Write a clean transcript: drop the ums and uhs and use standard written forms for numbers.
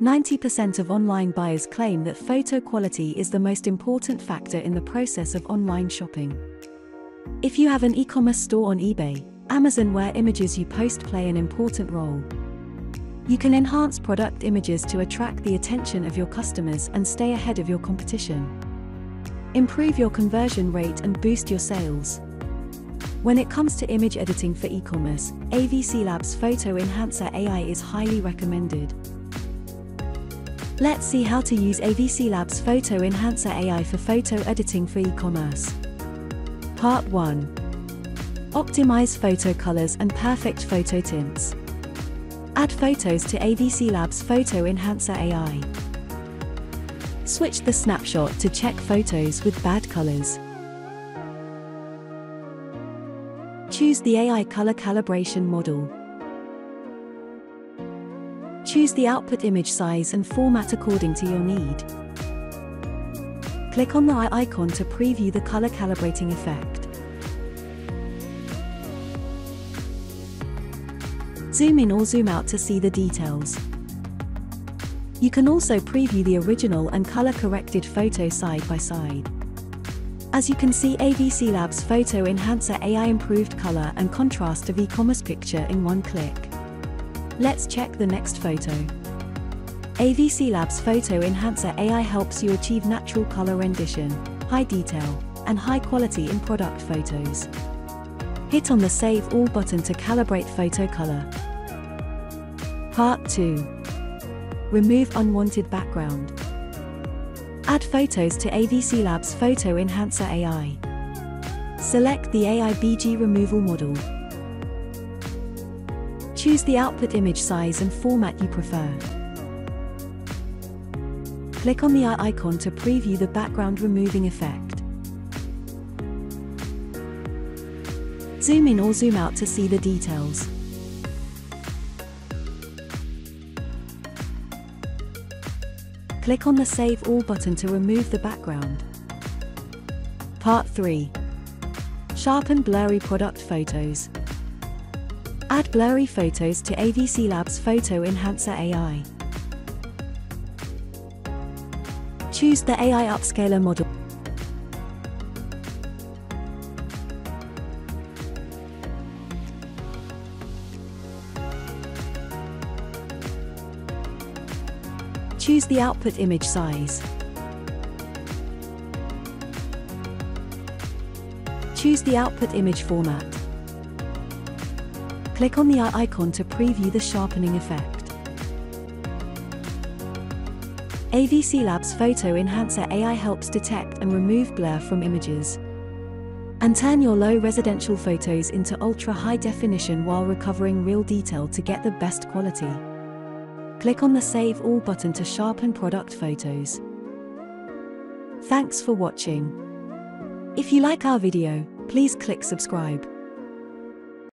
90% of online buyers claim that photo quality is the most important factor in the process of online shopping. If you have an e-commerce store on eBay, Amazon, where images you post play an important role, you can enhance product images to attract the attention of your customers and stay ahead of your competition. Improve your conversion rate and boost your sales. When it comes to image editing for e-commerce, AVCLabs Photo Enhancer AI is highly recommended. Let's see how to use AVCLabs Photo Enhancer AI for photo editing for e-commerce. Part 1. Optimize photo colors and perfect photo tints. Add photos to AVCLabs Photo Enhancer AI. Switch the snapshot to check photos with bad colors. Choose the AI Color Calibration model. Choose the output image size and format according to your need. Click on the eye icon to preview the color calibrating effect. Zoom in or zoom out to see the details. You can also preview the original and color-corrected photo side by side. As you can see, AVCLabs Photo Enhancer AI improved color and contrast of e-commerce picture in one click. Let's check the next photo. AVCLabs Photo Enhancer AI helps you achieve natural color rendition, high detail, and high quality in product photos. Hit on the Save All button to calibrate photo color. Part 2. Remove unwanted background. Add photos to AVCLabs Photo Enhancer AI. Select the AI BG removal model. Choose the output image size and format you prefer. Click on the eye icon to preview the background removing effect. Zoom in or zoom out to see the details. Click on the Save All button to remove the background. Part 3. Sharpen blurry product photos. Add blurry photos to AVCLabs Photo Enhancer AI. Choose the AI Upscaler model. Choose the output image size. Choose the output image format. Click on the eye icon to preview the sharpening effect. AVCLabs Photo Enhancer AI helps detect and remove blur from images, and turn your low residential photos into ultra-high definition while recovering real detail to get the best quality. Click on the Save All button to sharpen product photos. Thanks for watching. If you like our video, please click subscribe.